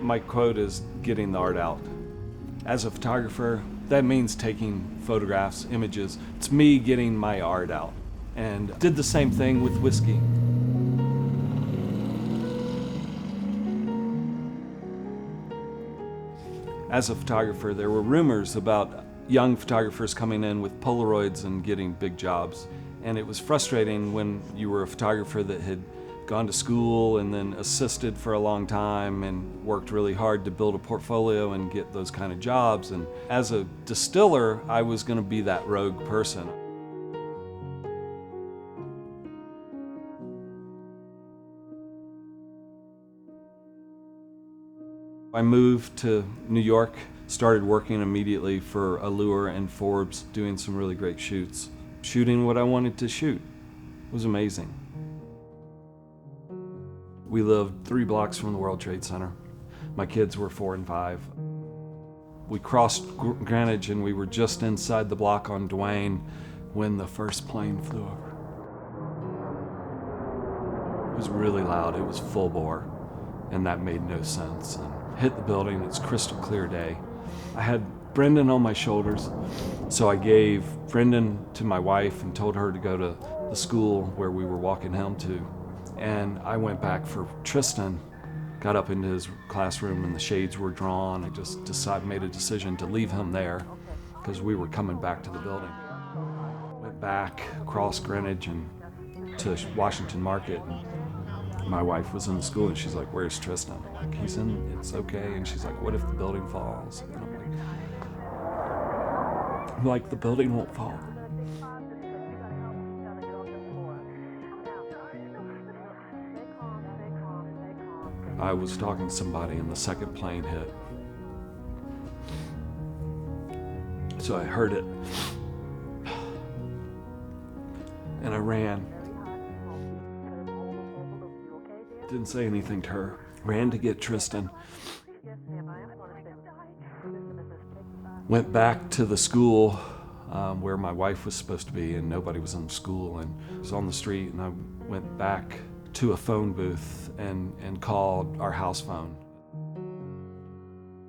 My quote is getting the art out. As a photographer, that means taking photographs, images. It's me getting my art out. And did the same thing with whiskey. As a photographer, there were rumors about young photographers coming in with Polaroids and getting big jobs. And it was frustrating when you were a photographer that had gone to school and then assisted for a long time and worked really hard to build a portfolio and get those kind of jobs. And as a distiller, I was going to be that rogue person. I moved to New York, started working immediately for Allure and Forbes, doing some really great shoots. Shooting what I wanted to shoot. It was amazing. We lived 3 blocks from the World Trade Center. My kids were 4 and 5. We crossed Greenwich and we were just inside the block on Duane when the first plane flew over. It was really loud, it was full bore, and that made no sense. And hit the building, it's crystal clear day. I had Brendan on my shoulders, so I gave Brendan to my wife and told her to go to the school where we were walking home to. And I went back for Tristan, got up into his classroom and the shades were drawn. I just made a decision to leave him there because we were coming back to the building. Went back across Greenwich and to Washington Market. And my wife was in the school and she's like, "Where's Tristan?" I'm like, "He's in, it's okay." And she's like, "What if the building falls?" And I'm like, "The building won't fall." I was talking to somebody and the second plane hit. So I heard it. And I ran. Didn't say anything to her. Ran to get Tristan. Went back to the school where my wife was supposed to be, and nobody was in the school, and I was on the street, and I went back to a phone booth and called our house phone.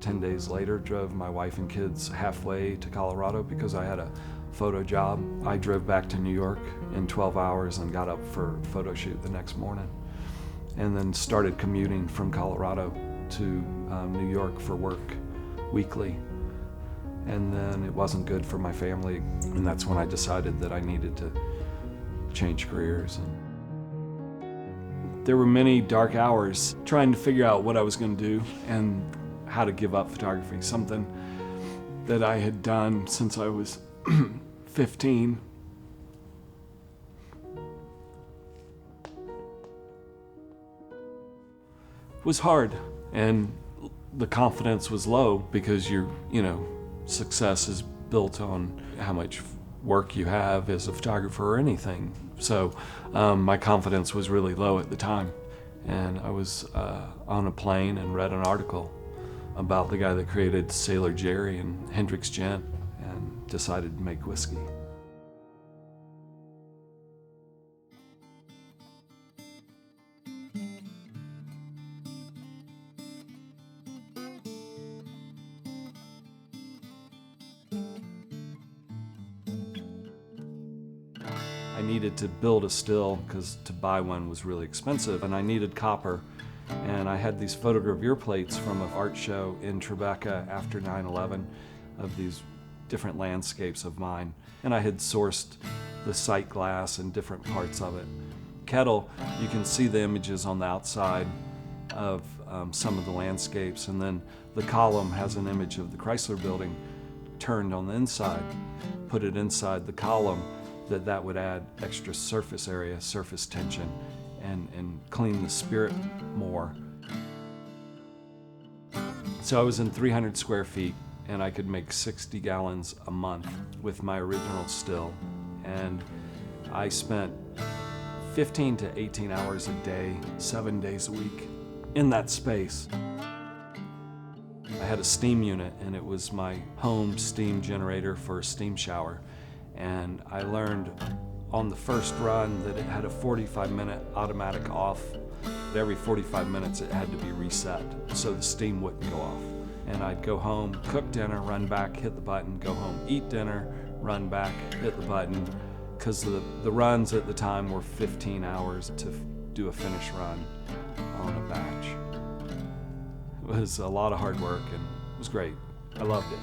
10 days later, drove my wife and kids halfway to Colorado because I had a photo job. I drove back to New York in 12 hours and got up for a photo shoot the next morning. And then started commuting from Colorado to New York for work weekly. And then it wasn't good for my family, and that's when I decided that I needed to change careers. And there were many dark hours trying to figure out what I was going to do and how to give up photography, something that I had done since I was 15. It was hard, and the confidence was low because success is built on how much work you have as a photographer or anything. So my confidence was really low at the time. And I was on a plane and read an article about the guy that created Sailor Jerry and Hendrick's Gin and decided to make whiskey. I needed to build a still because to buy one was really expensive, and I needed copper. And I had these photogravure plates from an art show in Tribeca after 9/11 of these different landscapes of mine. And I had sourced the sight glass and different parts of it. Kettle, you can see the images on the outside of some of the landscapes, and then the column has an image of the Chrysler building turned on the inside. Put it inside the column, that would add extra surface area, surface tension, and clean the spirit more. So I was in 300 square feet, and I could make 60 gallons a month with my original still. And I spent 15 to 18 hours a day, 7 days a week in that space. I had a steam unit, and it was my home steam generator for a steam shower. And I learned on the first run that it had a 45-minute automatic off Every 45 minutes it had to be reset so the steam wouldn't go off. And I'd go home, cook dinner, run back, hit the button, go home, eat dinner, run back, hit the button, because the runs at the time were 15 hours to do a finish run on a batch. It was a lot of hard work and it was great. I loved it.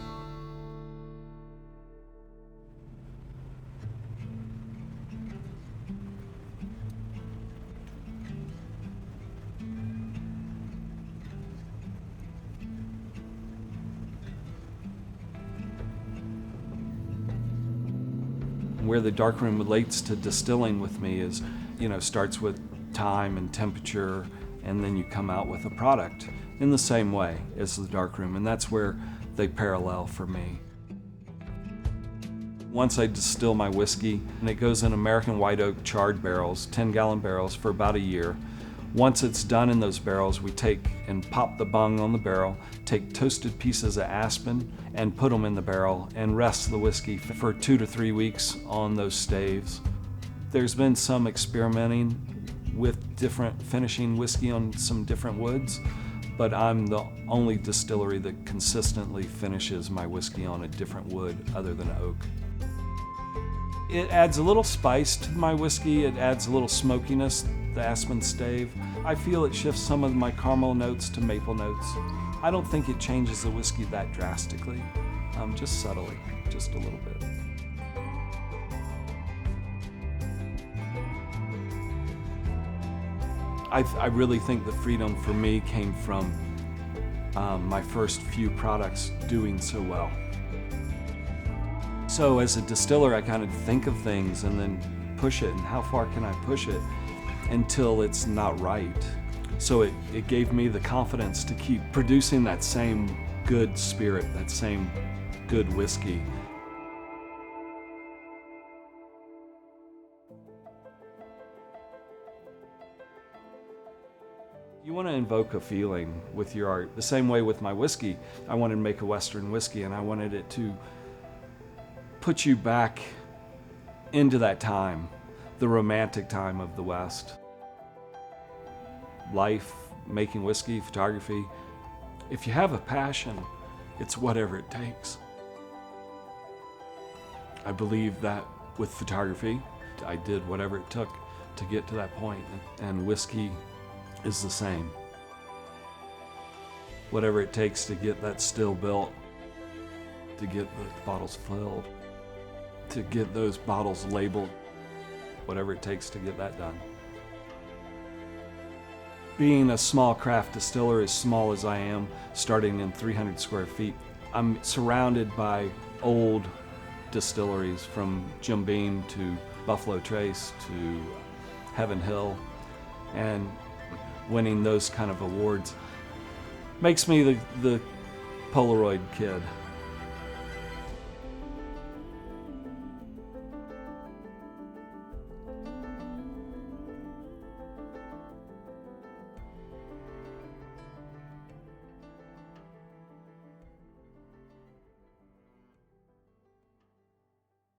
Where the darkroom relates to distilling with me is, starts with time and temperature, and then you come out with a product in the same way as the darkroom, and that's where they parallel for me. Once I distill my whiskey, and it goes in American white oak charred barrels, 10-gallon barrels, for about a year. Once it's done in those barrels, we take and pop the bung on the barrel, take toasted pieces of aspen and put them in the barrel and rest the whiskey for 2 to 3 weeks on those staves. There's been some experimenting with different finishing whiskey on some different woods, but I'm the only distillery that consistently finishes my whiskey on a different wood other than oak. It adds a little spice to my whiskey, it adds a little smokiness, the aspen stave. I feel it shifts some of my caramel notes to maple notes. I don't think it changes the whiskey that drastically, just subtly, just a little bit. I really think the freedom for me came from my first few products doing so well. So as a distiller, I kind of think of things and then push it, and how far can I push it until it's not right. So it gave me the confidence to keep producing that same good spirit, that same good whiskey. You want to invoke a feeling with your art. The same way with my whiskey, I wanted to make a Western whiskey, and I wanted it to put you back into that time, the romantic time of the West. Life, making whiskey, photography. If you have a passion, it's whatever it takes. I believe that with photography, I did whatever it took to get to that point, and whiskey is the same. Whatever it takes to get that still built, to get the bottles filled, to get those bottles labeled, whatever it takes to get that done. Being a small craft distiller, as small as I am, starting in 300 square feet, I'm surrounded by old distilleries, from Jim Beam to Buffalo Trace to Heaven Hill, and winning those kind of awards makes me the Polaroid kid.